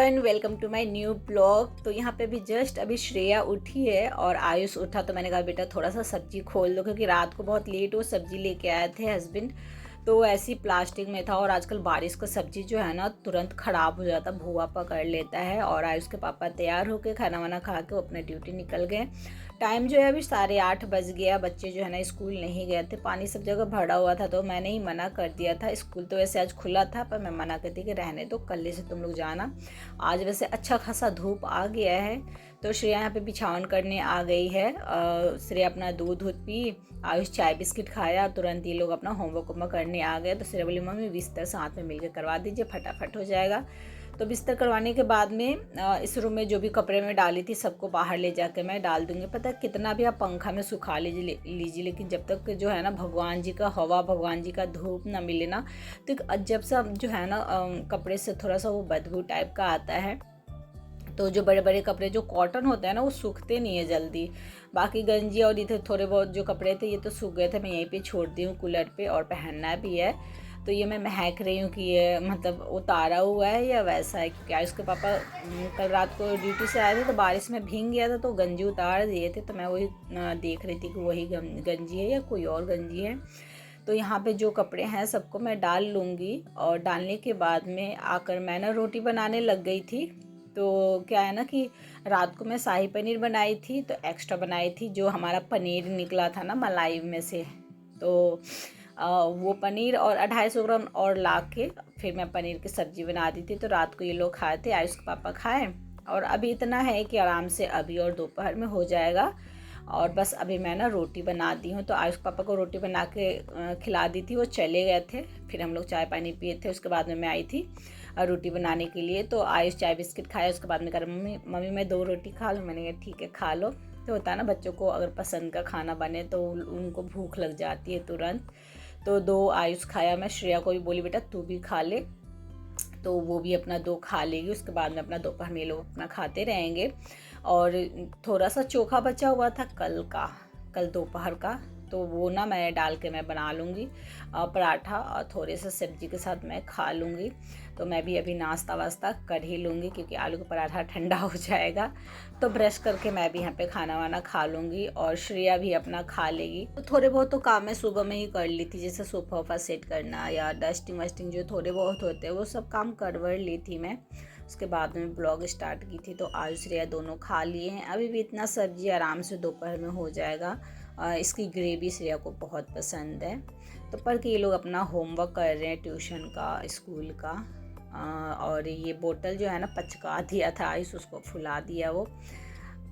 Everyone, welcome to my new blog. तो यहाँ पे भी जस्ट अभी श्रेया उठी है और आयुष उठा, तो मैंने कहा बेटा थोड़ा सा सब्जी खोल दो, क्योंकि रात को बहुत लेट वो सब्जी लेके आए थे हस्बैंड। तो ऐसी प्लास्टिक में था और आजकल बारिश का सब्जी जो है ना तुरंत ख़राब हो जाता, भुआ पकड़ लेता है। और आयुष के पापा तैयार होके खाना वाना खा के अपने ड्यूटी निकल गए। टाइम जो है अभी 8:30 बज गया। बच्चे जो है ना स्कूल नहीं गए थे, पानी सब जगह भरा हुआ था, तो मैंने ही मना कर दिया था। स्कूल तो वैसे आज खुला था, पर मैं मना कर दी कि रहने दो, कल से तुम लोग जाना। आज वैसे अच्छा खासा धूप आ गया है। तो श्रेया यहाँ पे बिछावन करने आ गई है। श्रेया अपना दूध पी, आयुष चाय बिस्किट खाया, तुरंत ये लोग अपना होमवर्क करने आ गए। तो श्रेया बोली मम्मी बिस्तर साथ में मिलकर करवा दीजिए, फटाफट हो जाएगा। तो बिस्तर करवाने के बाद में इस रूम में जो भी कपड़े में डाली थी सबको बाहर ले जाके मैं डाल दूंगी। पता है कितना भी आप पंखा में सुखा लीजिए, लेकिन जब तक जो है ना भगवान जी का हवा, भगवान जी का धूप ना मिले ना, तो एक अजब सा जो है ना कपड़े से थोड़ा सा वो बदबू टाइप का आता है। तो जो बड़े बड़े कपड़े जो कॉटन होते हैं ना वो सूखते नहीं है जल्दी। बाकी गंजी और इधर थोड़े बहुत जो कपड़े थे ये तो सूख गए थे, मैं यहीं पे छोड़ दी हूँ कूलर पे, और पहनना भी है। तो ये मैं महक रही हूँ कि ये मतलब उतारा हुआ है या वैसा है, क्योंकि उसके पापा कल रात को ड्यूटी से आए थे तो बारिश में भीग गया था, तो गंजी उतार दिए थे। तो मैं वही देख रही थी कि वही गंजी है या कोई और गंजी है। तो यहाँ पे जो कपड़े हैं सबको मैं डाल लूँगी, और डालने के बाद में आकर मैं ना रोटी बनाने लग गई थी। तो क्या है ना कि रात को मैं शाही पनीर बनाई थी, तो एक्स्ट्रा बनाई थी जो हमारा पनीर निकला था ना मलाई में से। तो वो पनीर और 250 ग्राम और ला के फिर मैं पनीर की सब्ज़ी बना दी थी। तो रात को ये लोग खाए थे, आयुष के पापा खाए, और अभी इतना है कि आराम से अभी और दोपहर में हो जाएगा। और बस अभी मैं ना रोटी बना दी हूँ। तो आयुष पापा को रोटी बना के खिला दी थी, वो चले गए थे। फिर हम लोग चाय पानी पिए थे, उसके बाद में मैं आई थी रोटी बनाने के लिए। तो आयुष चाय बिस्किट खाया, उसके बाद में कहा मम्मी मैं 2 रोटी खा लूँ। मैंने कहा ठीक है खा लो। तो होता है ना बच्चों को अगर पसंद का खाना बने तो उनको भूख लग जाती है तुरंत। तो 2 आयुष खाया, मैं श्रेया को भी बोली बेटा तू भी खा ले, तो वो भी अपना 2 खा लेगी। उसके बाद में अपना दोपहर में लोग अपना खाते रहेंगे। और थोड़ा सा चोखा बचा हुआ था कल दोपहर का, तो वो ना मैं डाल के मैं बना लूँगी पराठा, और थोड़े से सब्जी के साथ मैं खा लूँगी। तो मैं भी अभी नाश्ता वास्ता कर ही लूँगी, क्योंकि आलू का पराठा ठंडा हो जाएगा। तो ब्रश करके मैं भी यहाँ पे खाना वाना खा लूँगी, और श्रेया भी अपना खा लेगी। तो थोड़े बहुत तो काम मैं सुबह में ही कर ली थी, जैसे सोफा वोफा सेट करना या डस्टिंग वस्टिंग जो थोड़े बहुत होते हैं वो सब काम करवर ली थी मैं। उसके बाद में ब्लॉग स्टार्ट की थी। तो आयुष श्रेया दोनों खा लिए हैं। अभी भी इतना सब्जी आराम से दोपहर में हो जाएगा। इसकी ग्रेवी श्रेया को बहुत पसंद है। तो पढ़ के ये लोग अपना होमवर्क कर रहे हैं, ट्यूशन का, स्कूल का। और ये बोतल जो है ना पचका दिया था आयुष, उसको फुला दिया। वो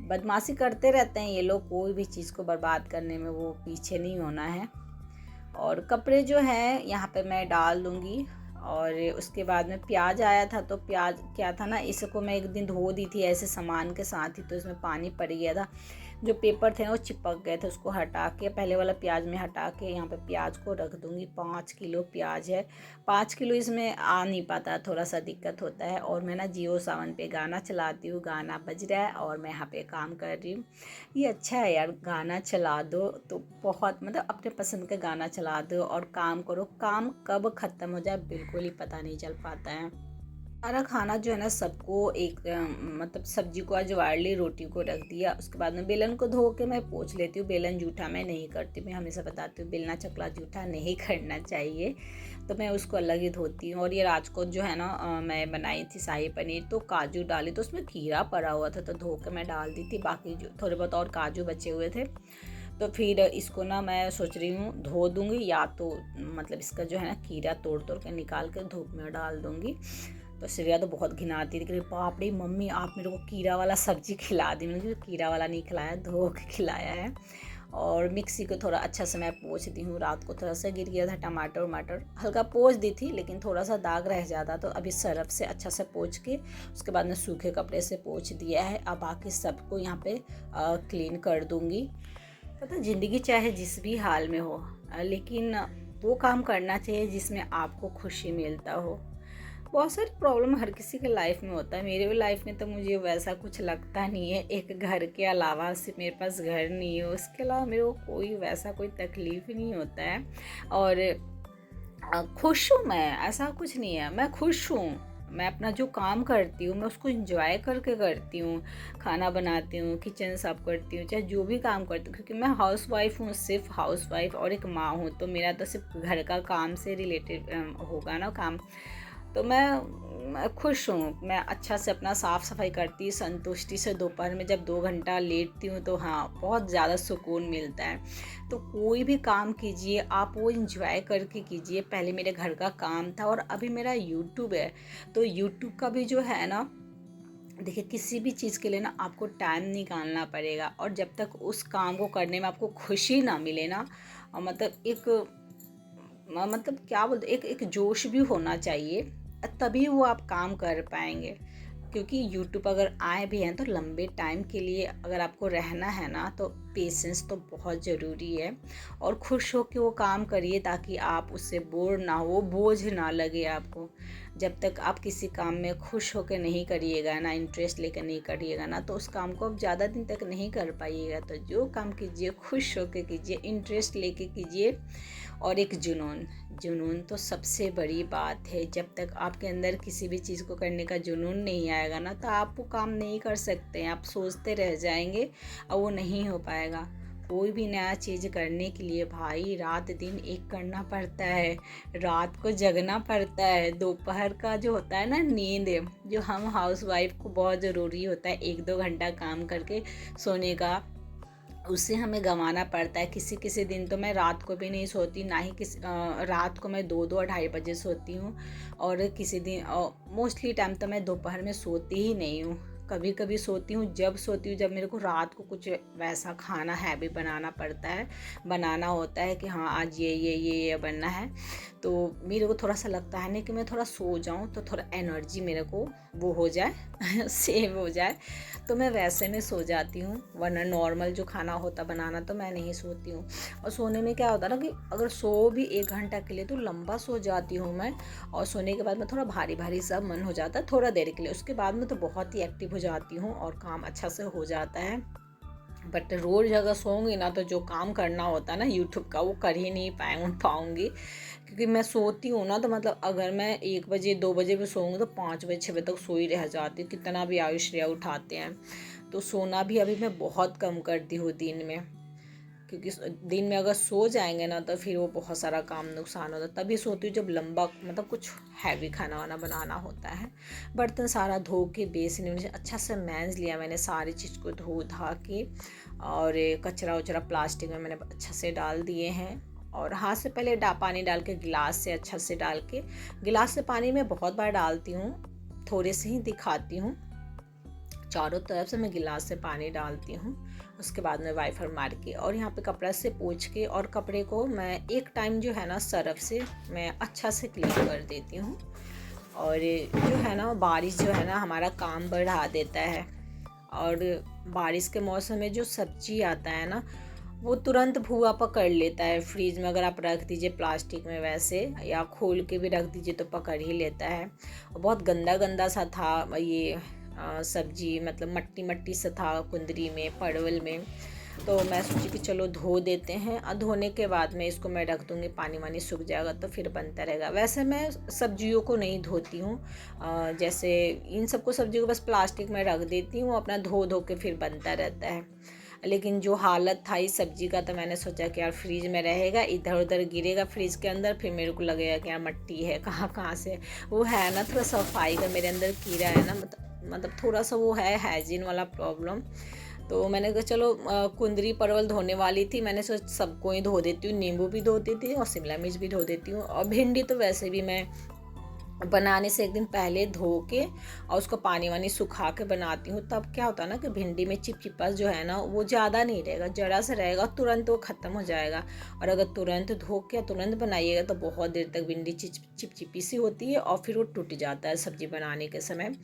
बदमाशी करते रहते हैं ये लोग, कोई भी चीज़ को बर्बाद करने में वो पीछे नहीं होना है। और कपड़े जो हैं यहाँ पे मैं डाल दूँगी। और उसके बाद में प्याज आया था, तो प्याज क्या था ना, इसको मैं एक दिन धो दी थी ऐसे सामान के साथ ही, तो इसमें पानी पड़ गया था, जो पेपर थे ना वो चिपक गए थे। उसको हटा के पहले वाला प्याज में हटा के यहाँ पे प्याज को रख दूँगी। 5 किलो प्याज है, 5 किलो इसमें आ नहीं पाता, थोड़ा सा दिक्कत होता है। और मैं ना जियो सावन पे गाना चलाती हूँ, गाना बज रहा है और मैं यहाँ पे काम कर रही हूँ। ये अच्छा है यार, गाना चला दो तो बहुत, मतलब अपने पसंद का गाना चला दो और काम करो। काम कब ख़त्म हो जाए बिल्कुल ही पता नहीं चल पाता है। सारा खाना जो है ना सबको एक मतलब सब्जी को आज वाड़ ली, रोटी को रख दिया। उसके बाद में बेलन को धो के मैं पोंछ लेती हूँ। बेलन जूठा मैं नहीं करती, मैं हमेशा बताती हूँ बेलना चकला जूठा नहीं करना चाहिए, तो मैं उसको अलग ही धोती हूँ। और ये रात को जो है ना मैं बनाई थी शाही पनीर, तो काजू डाली, तो उसमें खीरा पड़ा हुआ था, तो धो के मैं डाल दी थी। बाकी जो थोड़े बहुत और काजू बचे हुए थे, तो फिर इसको ना मैं सोच रही हूँ धो दूँगी, या तो मतलब इसका जो है ना कीड़ा तोड़ के निकाल कर धूप में डाल दूँगी। तो श्रेया तो बहुत घिनाती थी कि बाप रे मम्मी आप मेरे को कीड़ा वाला सब्जी खिला दी। मैंने कहा कीड़ा वाला नहीं खिलाया, धो के खिलाया है। और मिक्सी को थोड़ा अच्छा से मैं पोंछ दी हूँ। रात को थोड़ा सा गिर गया था, टमाटर वमाटर हल्का पोंछ दी थी, लेकिन थोड़ा सा दाग रह जाता, तो अभी सर्फ से अच्छा से पोंछ के उसके बाद में सूखे कपड़े से पोंछ दिया है। अब बाकी सबको यहाँ पे क्लीन कर दूँगी। पता ज़िंदगी चाहे जिस भी हाल में हो, लेकिन वो काम करना चाहिए जिसमें आपको खुशी मिलता हो। बहुत सारी प्रॉब्लम हर किसी के लाइफ में होता है, मेरे भी लाइफ में तो मुझे वैसा कुछ लगता नहीं है। एक घर के अलावा, सिर्फ मेरे पास घर नहीं है, उसके अलावा मेरे को कोई वैसा कोई तकलीफ़ नहीं होता है। और खुश हूँ मैं, ऐसा कुछ नहीं है, मैं खुश हूँ। मैं अपना जो काम करती हूँ मैं उसको एंजॉय करके करती हूँ। खाना बनाती हूँ, किचन साफ करती हूँ, चाहे जो भी काम करती हूँ, क्योंकि मैं हाउस वाइफ हूँ, सिर्फ हाउस वाइफ और एक माँ हूँ, तो मेरा तो सिर्फ घर का काम से रिलेटेड होगा ना काम। तो मैं खुश हूँ, मैं अच्छा से अपना साफ़ सफाई करती, संतुष्टि से दोपहर में जब 2 घंटा लेटती हूँ तो हाँ, बहुत ज़्यादा सुकून मिलता है। तो कोई भी काम कीजिए आप वो एंजॉय करके कीजिए। पहले मेरे घर का काम था और अभी मेरा यूट्यूब है, तो यूट्यूब का भी जो है ना, देखिए किसी भी चीज़ के लिए ना आपको टाइम निकालना पड़ेगा, और जब तक उस काम को करने में आपको खुशी ना मिले ना, मतलब एक मतलब क्या बोलते, एक एक जोश भी होना चाहिए, तभी वो आप काम कर पाएंगे। क्योंकि यूट्यूब अगर आए भी हैं तो लंबे टाइम के लिए अगर आपको रहना है ना, तो पेशेंस तो बहुत ज़रूरी है। और खुश हो के वो काम करिए ताकि आप उससे बोर ना हो, बोझ ना लगे आपको। जब तक आप किसी काम में खुश होकर नहीं करिएगा ना, इंटरेस्ट लेकर नहीं करिएगा ना, तो उस काम को आप ज़्यादा दिन तक नहीं कर पाइएगा। तो जो काम कीजिए खुश होकर कीजिए, इंटरेस्ट लेके कीजिए, और एक जुनून, जुनून तो सबसे बड़ी बात है। जब तक आपके अंदर किसी भी चीज़ को करने का जुनून नहीं आएगा ना, तो आप वो काम नहीं कर सकते हैं, आप सोचते रह जाएंगे और वो नहीं हो पाएगा। कोई भी नया चीज़ करने के लिए भाई रात दिन एक करना पड़ता है, रात को जगना पड़ता है। दोपहर का जो होता है ना नींद, जो हम हाउस वाइफ को बहुत ज़रूरी होता है, 1-2 घंटा काम करके सोने का, उससे हमें गंवाना पड़ता है। किसी किसी दिन तो मैं रात को भी नहीं सोती, ना ही रात को मैं 2-2 और 2:30 बजे सोती हूँ, और किसी दिन मोस्टली टाइम तो मैं दोपहर में सोती ही नहीं हूँ। कभी कभी सोती हूँ, जब सोती हूँ जब मेरे को रात को कुछ वैसा खाना हैवी बनाना पड़ता है, बनाना होता है कि हाँ आज ये बनना है, तो मेरे को थोड़ा सा लगता है ना कि मैं थोड़ा सो जाऊँ तो थोड़ा एनर्जी मेरे को वो हो जाए सेव हो जाए, तो मैं वैसे में सो जाती हूँ। वरना नॉर्मल जो खाना होता बनाना तो मैं नहीं सोती हूँ। और सोने में क्या होता है ना कि अगर सो भी 1 घंटा के लिए तो लंबा सो जाती हूँ मैं, और सोने के बाद में थोड़ा भारी भारी सा मन हो जाता है थोड़ा देर के लिए, उसके बाद में तो बहुत ही एक्टिव हो जाती हूँ और काम अच्छा से हो जाता है। बट रोज़ अगर सोऊंगी ना तो जो काम करना होता है ना यूट्यूब का, वो कर ही नहीं पाऊँगी। क्योंकि मैं सोती हूँ ना, तो मतलब अगर मैं 1 बजे 2 बजे भी सोऊंगी तो 5 बजे 6 बजे तक सोई रह जाती हूँ, कितना भी आयुश्रिया उठाते हैं। तो सोना भी अभी मैं बहुत कम करती हूँ दिन में, क्योंकि दिन में अगर सो जाएंगे ना तो फिर वो बहुत सारा काम नुकसान होता है। तभी सोती हूँ जब लंबा मतलब कुछ हैवी खाना वाना बनाना होता है। बर्तन सारा धो के बेसिन में अच्छा से मैंज लिया मैंने, सारी चीज़ को धो धा के, और कचरा उचरा प्लास्टिक में मैंने अच्छा से डाल दिए हैं। और हाथ से पहले पानी डाल के गिलास से अच्छा से डाल के, गिलास से पानी में बहुत बार डालती हूँ, थोड़े से ही दिखाती हूँ, चारों तरफ से मैं गिलास से पानी डालती हूँ। उसके बाद में वाइपर मार के और यहाँ पे कपड़ा से पोंछ के, और कपड़े को मैं एक टाइम जो है ना सर्फ से मैं अच्छा से क्लीन कर देती हूँ। और जो है ना बारिश जो है ना हमारा काम बढ़ा देता है, और बारिश के मौसम में जो सब्जी आता है ना वो तुरंत भुआ पकड़ लेता है। फ्रीज में अगर आप रख दीजिए प्लास्टिक में वैसे, या खोल के भी रख दीजिए तो पकड़ ही लेता है। और बहुत गंदा गंदा सा था ये सब्जी, मतलब मट्टी मट्टी सा था कुंदरी में, परवल में। तो मैं सोची कि चलो धो देते हैं, और धोने के बाद में इसको मैं रख दूँगी, पानी वानी सूख जाएगा तो फिर बनता रहेगा। वैसे मैं सब्जियों को नहीं धोती हूँ, जैसे इन सबको सब्जियों को बस प्लास्टिक में रख देती हूँ, अपना धो धो के फिर बनता रहता है। लेकिन जो हालत था इस सब्जी का, तो मैंने सोचा कि यार फ्रीज में रहेगा, इधर उधर गिरेगा फ्रीज के अंदर, फिर मेरे को लगेगा कि यार मट्टी है, कहाँ कहाँ से वो है ना, थोड़ा सफाई का मेरे अंदर कीड़ा है ना, मतलब थोड़ा सा वो है हाइजीन वाला प्रॉब्लम। तो मैंने कहा चलो कुंदरी परवल धोने वाली थी, मैंने सोचा सबको ही धो देती हूँ, नींबू भी धो देती हूँ और शिमला मिर्च भी धो देती हूँ। और भिंडी तो वैसे भी मैं बनाने से एक दिन पहले धो के और उसको पानी वानी सुखा के बनाती हूँ। तब क्या होता है ना कि भिंडी में चिपचिपा जो है ना वो ज़्यादा नहीं रहेगा, जरा सा रहेगा, तुरंत वो ख़त्म हो जाएगा। और अगर तुरंत धो के तुरंत बनाइएगा तो बहुत देर तक भिंडी चिपचिपी सी होती है और फिर वो टूट जाता है सब्ज़ी बनाने के समय।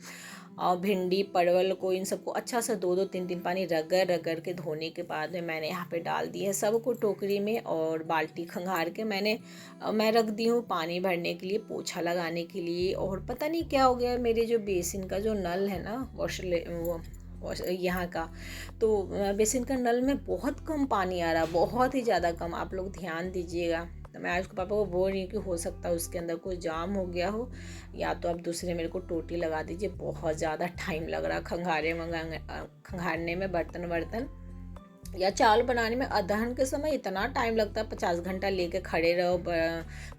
और भिंडी परवल को इन सबको अच्छा से 2-2 3-3 पानी रगड़ रगड़ के धोने के बाद में मैंने यहाँ पे डाल दिए सबको टोकरी में, और बाल्टी खंगार के मैं रख दी हूँ पानी भरने के लिए, पोछा लगाने के लिए। और पता नहीं क्या हो गया, मेरे जो बेसिन का जो नल है ना यहाँ का, तो बेसिन का नल में बहुत कम पानी आ रहा, बहुत ही ज़्यादा कम, आप लोग ध्यान दीजिएगा। तो मैं आयुष के पापा को बोल रही हूँ कि हो सकता है उसके अंदर कोई जाम हो गया हो, या तो आप दूसरे मेरे को टोटी लगा दीजिए, बहुत ज़्यादा टाइम लग रहा खंगारने में बर्तन या चावल बनाने में। अदहन के समय इतना टाइम लगता है, 50 घंटा लेके खड़े रहो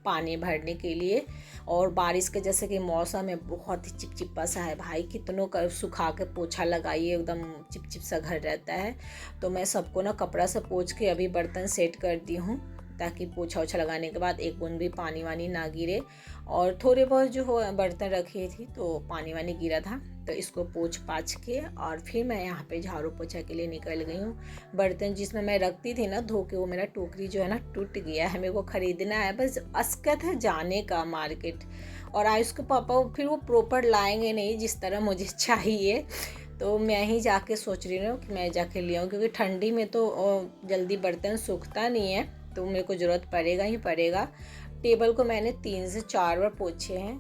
पानी भरने के लिए। और बारिश के जैसे कि मौसम है, बहुत ही चिपचिपा सा है भाई, कितनों का सुखा के पोछा लगाइए, एकदम चिपचिप सा घर रहता है। तो मैं सबको ना कपड़ा से पोंछ के अभी बर्तन सेट कर दी हूँ, ताकि पोछा ओछा लगाने के बाद एक बूंद भी पानी वानी ना गिरे। और थोड़े बहुत जो हो बर्तन रखे थी तो पानी वानी गिरा था, तो इसको पोंछ पाछ के और फिर मैं यहाँ पे झाड़ू पोछा के लिए निकल गई हूँ। बर्तन जिसमें मैं रखती थी ना धो के, वो मेरा टोकरी जो है ना टूट गया है, मेरे को ख़रीदना है। बस अस्कत है जाने का मार्केट, और आयुष के पापा फिर वो प्रॉपर लाएंगे नहीं जिस तरह मुझे चाहिए, तो मैं ही जाके सोच रही हूँ कि मैं जाके ले आऊँ, क्योंकि ठंडी में तो जल्दी बर्तन सूखता नहीं है, तो मेरे को ज़रूरत पड़ेगा ही पड़ेगा। टेबल को मैंने 3 से 4 बार पोछे हैं,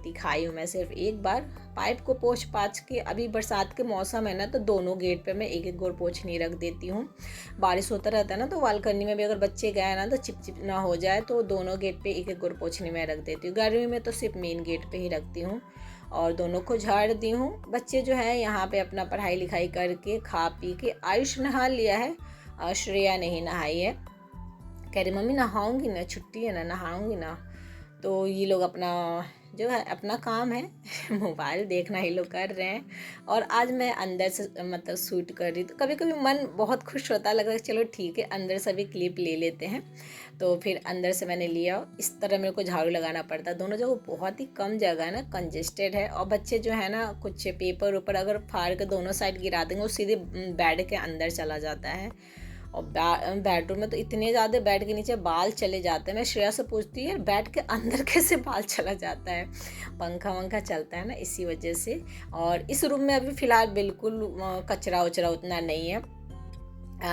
दिखाई हूँ मैं सिर्फ एक बार। पाइप को पोंछ पाछ के, अभी बरसात के मौसम है ना, तो दोनों गेट पे मैं एक एक गोल पोंछनी रख देती हूँ। बारिश होता रहता है ना, तो बालकनी में भी अगर बच्चे गए ना तो चिपचिप ना हो जाए, तो दोनों गेट पे एक एक गोल पोंछनी मैं रख देती हूँ। गर्मी में तो सिर्फ मेन गेट पे ही रखती हूँ, और दोनों को झाड़ दी हूँ। बच्चे जो है यहाँ पे अपना पढ़ाई लिखाई करके खा पी के, आयुष नहा लिया है, श्रेया नहीं नहाई है, कह रही मम्मी नहाऊंगी ना, छुट्टी है ना, नहाऊंगी ना। तो ये लोग अपना जो है अपना काम है मोबाइल देखना ही लोग कर रहे हैं। और आज मैं अंदर से मतलब शूट कर रही, तो कभी कभी मन बहुत खुश होता है, लग रहा है चलो ठीक है अंदर से भी क्लिप ले लेते हैं। तो फिर अंदर से मैंने लिया। इस तरह मेरे को झाड़ू लगाना पड़ता है, दोनों जगह बहुत ही कम जगह है ना, कंजेस्टेड है। और बच्चे जो है ना कुछ पेपर ऊपर अगर फाड़ के दोनों साइड गिरा देंगे, वो सीधे बेड के अंदर चला जाता है। और बेडरूम में तो इतने ज़्यादा बेड के नीचे बाल चले जाते हैं। मैं श्रेया से पूछती है बेड के अंदर कैसे बाल चला जाता है, पंखा वंखा चलता है ना इसी वजह से। और इस रूम में अभी फ़िलहाल बिल्कुल कचरा वचरा उतना नहीं है।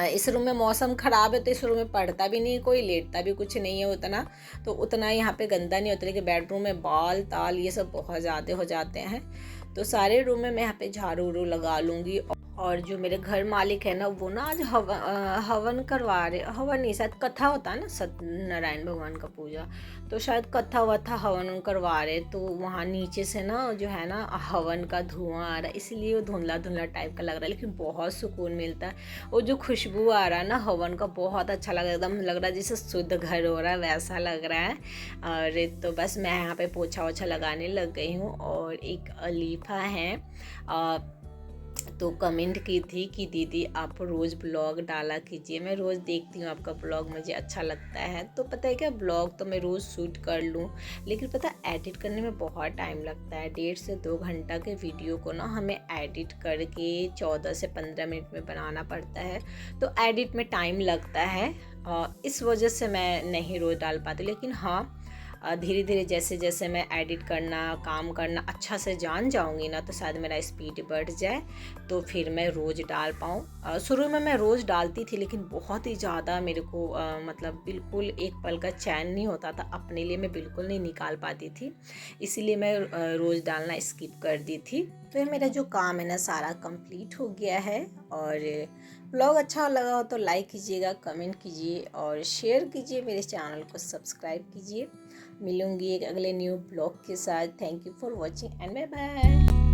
इस रूम में मौसम ख़राब है, तो इस रूम में पढ़ता भी नहीं कोई, लेटता भी कुछ नहीं है उतना, तो उतना यहाँ पे गंदा नहीं होता। लेकिन बेडरूम में बाल ताल ये सब बहुत ज़्यादा हो जाते हैं। तो सारे रूम में मैं यहाँ पे झाड़ू उड़ू लगा लूँगी। और जो मेरे घर मालिक है ना, वो ना आज हवन करवा रहे, हवन नहीं शायद कथा होता है ना, सत्यनारायण भगवान का पूजा, तो शायद कथा वथा हवन करवा रहे। तो वहाँ नीचे से ना जो है ना हवन का धुआं आ रहा है, इसीलिए वो धुंधला धुंधला टाइप का लग रहा है, लेकिन बहुत सुकून मिलता है। और जो खुशबू आ रहा है ना हवन का, बहुत अच्छा लग रहा है, एकदम लग रहा है जैसे शुद्ध घर हो रहा है, वैसा लग रहा है। और तो बस मैं यहाँ पे पोछा वोछा लगाने लग गई हूँ। और एक अलीफा है तो कमेंट की थी कि दीदी आप रोज़ ब्लॉग डाला कीजिए। मैं रोज़ देखती हूँ आपका ब्लॉग, मुझे अच्छा लगता है। तो पता है क्या, ब्लॉग तो मैं रोज़ शूट कर लूँ, लेकिन पता है एडिट करने में बहुत टाइम लगता है। 1.5 से 2 घंटा के वीडियो को ना हमें एडिट करके 14 से 15 मिनट में बनाना पड़ता है, तो एडिट में टाइम लगता है। इस वजह से मैं नहीं रोज़ डाल पाती। लेकिन हाँ, धीरे धीरे जैसे जैसे मैं एडिट करना काम करना अच्छा से जान जाऊंगी ना, तो शायद मेरा स्पीड बढ़ जाए, तो फिर मैं रोज़ डाल पाऊँ। शुरू में मैं रोज़ डालती थी, लेकिन बहुत ही ज़्यादा मेरे को मतलब बिल्कुल एक पल का चैन नहीं होता था, अपने लिए मैं बिल्कुल नहीं निकाल पाती थी, इसीलिए मैं रोज़ डालना स्किप कर दी थी। तो ये मेरा जो काम है ना सारा कंप्लीट हो गया है। और ब्लॉग अच्छा लगा हो तो लाइक कीजिएगा, कमेंट कीजिए और शेयर कीजिए, मेरे चैनल को सब्सक्राइब कीजिए। मिलूंगी एक अगले न्यू ब्लॉग के साथ। Thank you for watching and bye bye.